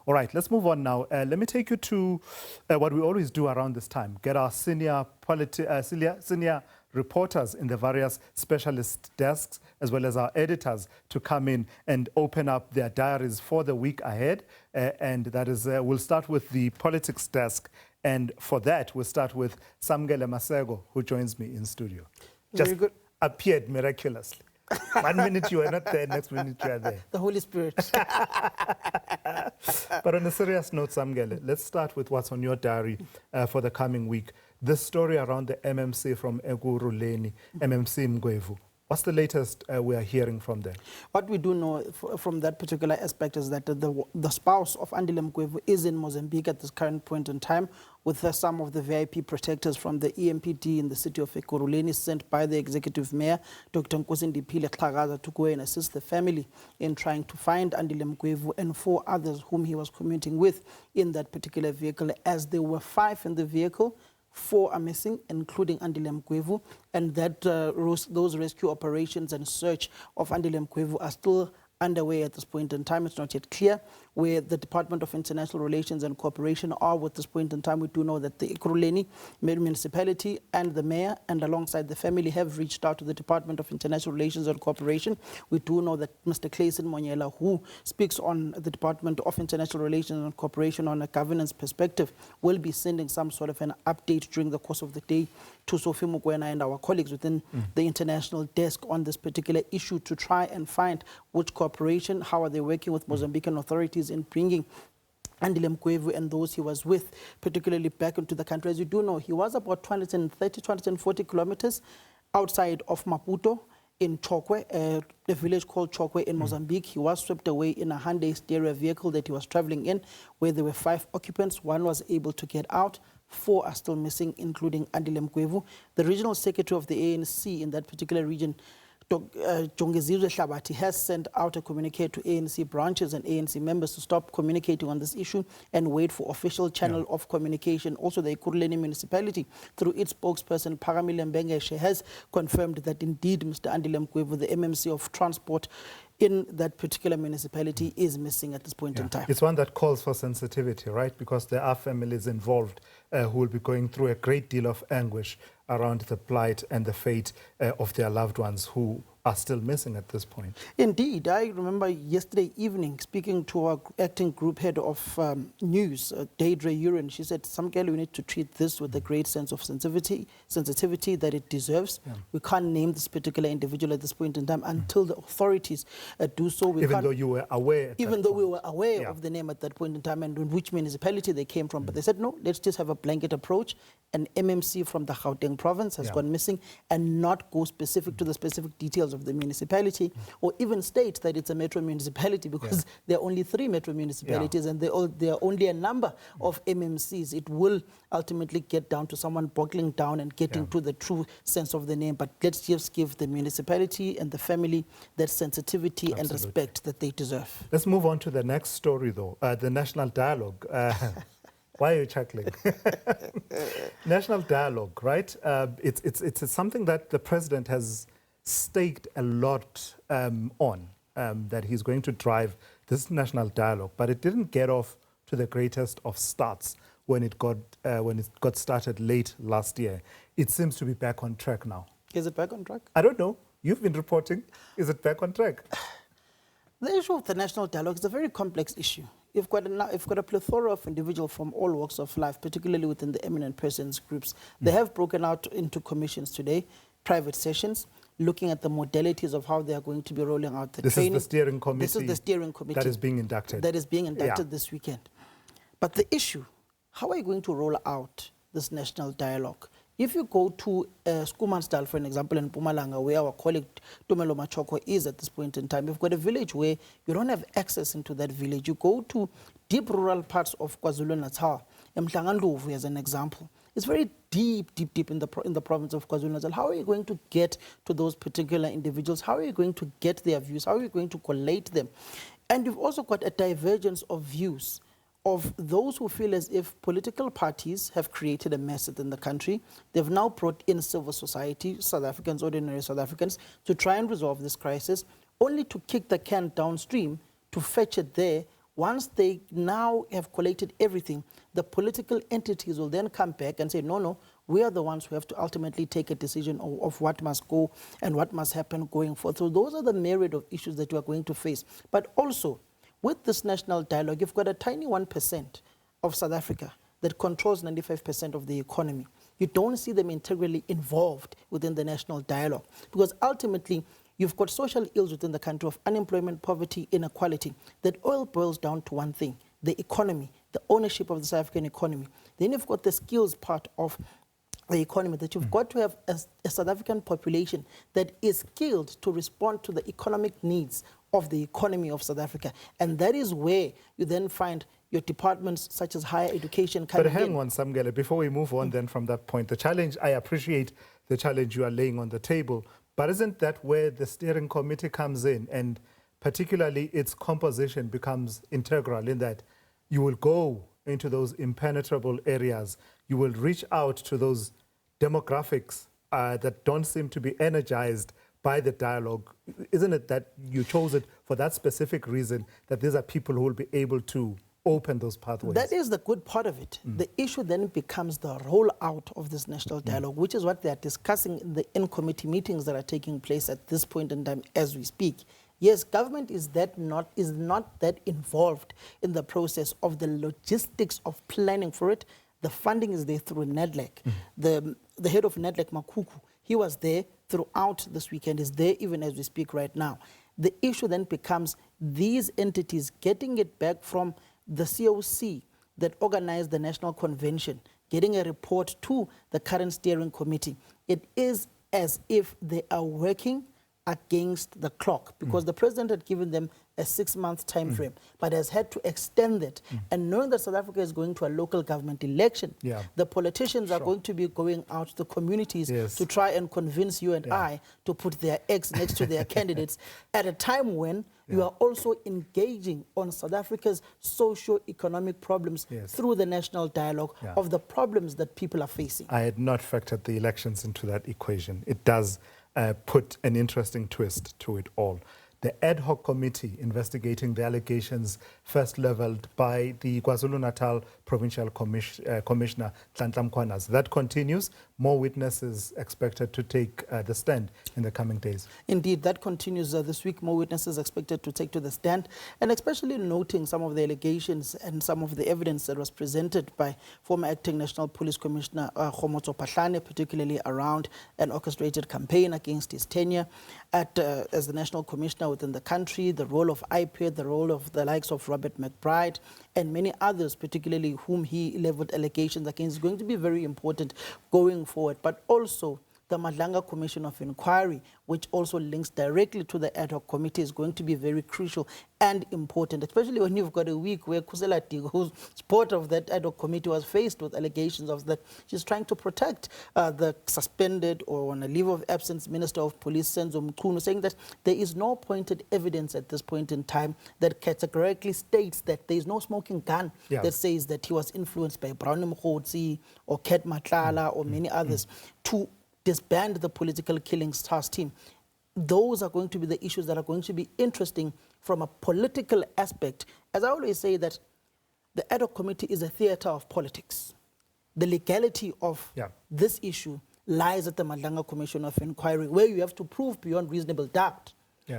All right, let's move on now. Let me take you to what we always do around this time. Get our senior reporters in the various specialist desks, as well as our editors, to come in and open up their diaries for the week ahead. And that is, we'll start with the politics desk. And for that, we'll start with Samkele Maseko, who joins me in studio. Just appeared miraculously. 1 minute you are not there, next minute you are there. The Holy Spirit. But on a serious note, Samkele, let's start with what's on your diary for the coming week. This story around the MMC from Ekurhuleni, MMC Mgwevu. What's the latest we are hearing from them? What we do know from that particular aspect is that the spouse of Andile Mgwevu is in Mozambique at this current point in time, with some of the VIP protectors from the EMPD in the city of Ekurhuleni sent by the executive mayor, Dr. Nkosindipile Xhagaza, to go and assist the family in trying to find Andile Mgwevu and 4 others whom he was commuting with in that particular vehicle. As there were 5 in the vehicle, 4 are missing, including Andile Mgwevu, and that those rescue operations and search of Andile Mgwevu are still underway at this point in time. It's not yet clear where the Department of International Relations and Cooperation are at this point in time. We do know that the Ekurhuleni municipality and the mayor, and alongside the family, have reached out to the Department of International Relations and Cooperation. We do know that Mr. Clayson Monyela, who speaks on the Department of International Relations and Cooperation on a governance perspective, will be sending some sort of an update during the course of the day to Sophie Mukwena and our colleagues within the international desk on this particular issue, to try and find which cooperation, how are they working with Mozambican authorities in bringing Andile Mgwevu and those he was with, particularly back into the country. As you do know, he was about 230, 240 kilometers outside of Maputo in Chokwe, a village called Chokwe in Mozambique. He was swept away in a Hyundai Stereo vehicle that he was traveling in, where there were 5 occupants. 1 was able to get out. 4 are still missing, including Andile Mgwevu. The regional secretary of the ANC in that particular region, Jongezizwe Hlabati, has sent out a communique to ANC branches and ANC members to stop communicating on this issue and wait for official channel of communication. Also, the Ekurhuleni municipality, through its spokesperson, Paramile Mbengeshe, has confirmed that indeed Mr. Andile Mgwevu, the MMC of transport in that particular municipality, is missing at this point in time. It's one that calls for sensitivity, right? Because there are families involved who will be going through a great deal of anguish around the plight and the fate of their loved ones who are still missing at this point. Indeed. I remember yesterday evening speaking to our acting group head of news, Deidre Urin. She said, Samkele, we need to treat this with a great sense of sensitivity that it deserves. We can't name this particular individual at this point in time until the authorities do so. Even though you were aware we were aware of the name at that point in time and which municipality they came from. But they said, no, let's just have a blanket approach. An MMC from the Gauteng province has gone missing, and not go specific to the specific details of the municipality, or even state that it's a metro municipality, because there are only 3 metro municipalities and there are only a number of MMCs. It will ultimately get down to someone boggling down and getting to the true sense of the name. But let's just give the municipality and the family that sensitivity and respect that they deserve. Let's move on to the next story, though, the national dialogue. Why are you chuckling? National dialogue, right? It's something that the president has staked a lot on, that he's going to drive this national dialogue, but it didn't get off to the greatest of starts when it got started late last year. It seems to be back on track now. Is it back on track? I don't know. You've been reporting. Is it back on track? The issue of the national dialogue is a very complex issue. You've got a plethora of individuals from all walks of life, particularly within the eminent persons groups. They have broken out into commissions today, private sessions, looking at the modalities of how they are going to be rolling out the training. This is the steering committee. This is the steering committee that is being inducted. That is being inducted this weekend. But the issue, how are you going to roll out this national dialogue? If you go to Skumansdal, for an example, in Mpumalanga, where our colleague Tumelo Machoko is at this point in time, you've got a village where you don't have access into that village. You go to deep rural parts of KwaZulu-Natal, Mhlangandovu as an example. It's very deep in the province of KwaZulu-Natal. How are you going to get to those particular individuals? How are you going to get their views? How are you going to collate them? And you've also got a divergence of views of those who feel as if political parties have created a mess within the country. They've now brought in civil society, South Africans, ordinary South Africans, to try and resolve this crisis, only to kick the can downstream to fetch it there Once they now have collated everything, the political entities will then come back and say, no, we are the ones who have to ultimately take a decision of what must go and what must happen going forward. So those are the myriad of issues that you are going to face. But also, with this national dialogue, you've got a tiny 1% of South Africa that controls 95% of the economy. You don't see them integrally involved within the national dialogue because ultimately you've got social ills within the country of unemployment, poverty, inequality that all boils down to one thing, the economy, the ownership of the South African economy. Then you've got the skills part of the economy, that you've got to have a South African population that is skilled to respond to the economic needs of the economy of South Africa. And that is where you then find your departments such as higher education coming in. But hang on, Samkele, before we move on then from that point, the challenge, I appreciate the challenge you are laying on the table, but isn't that where the steering committee comes in, and particularly its composition becomes integral in that you will go into those impenetrable areas, you will reach out to those demographics that don't seem to be energized by the dialogue? Isn't it that you chose it for that specific reason, that these are people who will be able to open those pathways? That is the good part of it. The issue then becomes the rollout of this national dialogue, which is what they are discussing in the in-committee meetings that are taking place at this point in time as we speak. Yes, government is not that involved in the process of the logistics of planning for it. The funding is there through NEDLAC. The head of NEDLAC, Makuku, he was there throughout this weekend, is there even as we speak right now. The issue then becomes these entities getting it back from the COC that organized the National Convention, getting a report to the current steering committee. It is as if they are working against the clock because the president had given them a 6-month time frame, but has had to extend it. And knowing that South Africa is going to a local government election, the politicians are going to be going out to the communities to try and convince you and I to put their eggs next to their candidates at a time when you are also engaging on South Africa's socio-economic problems through the national dialogue of the problems that people are facing. I had not factored the elections into that equation. It does put an interesting twist to it all. The ad hoc committee investigating the allegations first leveled by the KwaZulu-Natal Provincial Commissioner, Nhlanhla Mkhwanazi. That continues. More witnesses expected to take the stand in the coming days. Indeed, that continues this week. More witnesses expected to take to the stand, and especially noting some of the allegations and some of the evidence that was presented by former acting National Police Commissioner Khomotso Phahlane, particularly around an orchestrated campaign against his tenure as the National Commissioner within the country, the role of IPED, the role of the likes of Robert McBride, and many others, particularly whom he leveled allegations against, is going to be very important going forward. But also the Madlanga Commission of Inquiry, which also links directly to the ad hoc committee, is going to be very crucial and important, especially when you've got a week where Kusela Digo, who's part of that ad hoc committee, was faced with allegations of that she's trying to protect the suspended or on a leave of absence Minister of Police, Senzo Mchunu, saying that there is no pointed evidence at this point in time that categorically states that there is no smoking gun that says that he was influenced by Brown Mkhotsi or Ket Matlala or many others to disband the political killings task team. Those are going to be the issues that are going to be interesting from a political aspect. As I always say, that the ad hoc committee is a theater of politics. The legality of this issue lies at the Madlanga Commission of Inquiry, where you have to prove beyond reasonable doubt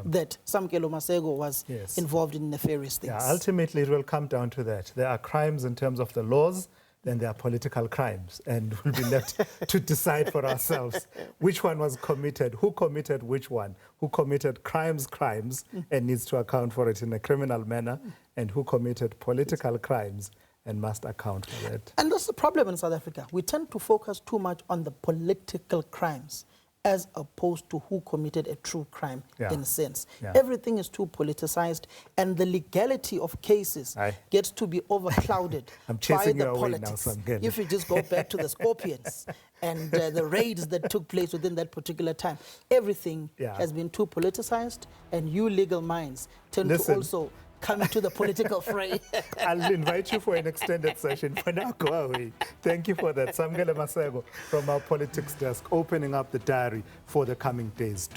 that Samkele Maseko was involved in nefarious things. Ultimately, it will come down to that. There are crimes in terms of the laws, then there are political crimes, and we'll be left to decide for ourselves which one was committed, who committed which one, who committed crimes, and needs to account for it in a criminal manner, and who committed political crimes and must account for that. And that's the problem in South Africa. We tend to focus too much on the political crimes as opposed to who committed a true crime in a sense. Everything is too politicized, and the legality of cases gets to be overclouded by the politics. If you just go back to the Scorpions and the raids that took place within that particular time, everything has been too politicized, and you legal minds tend to also come to the political fray. I'll invite you for an extended session. For now, go away. Thank you for that. Samkele Maseko from our politics desk, opening up the diary for the coming days.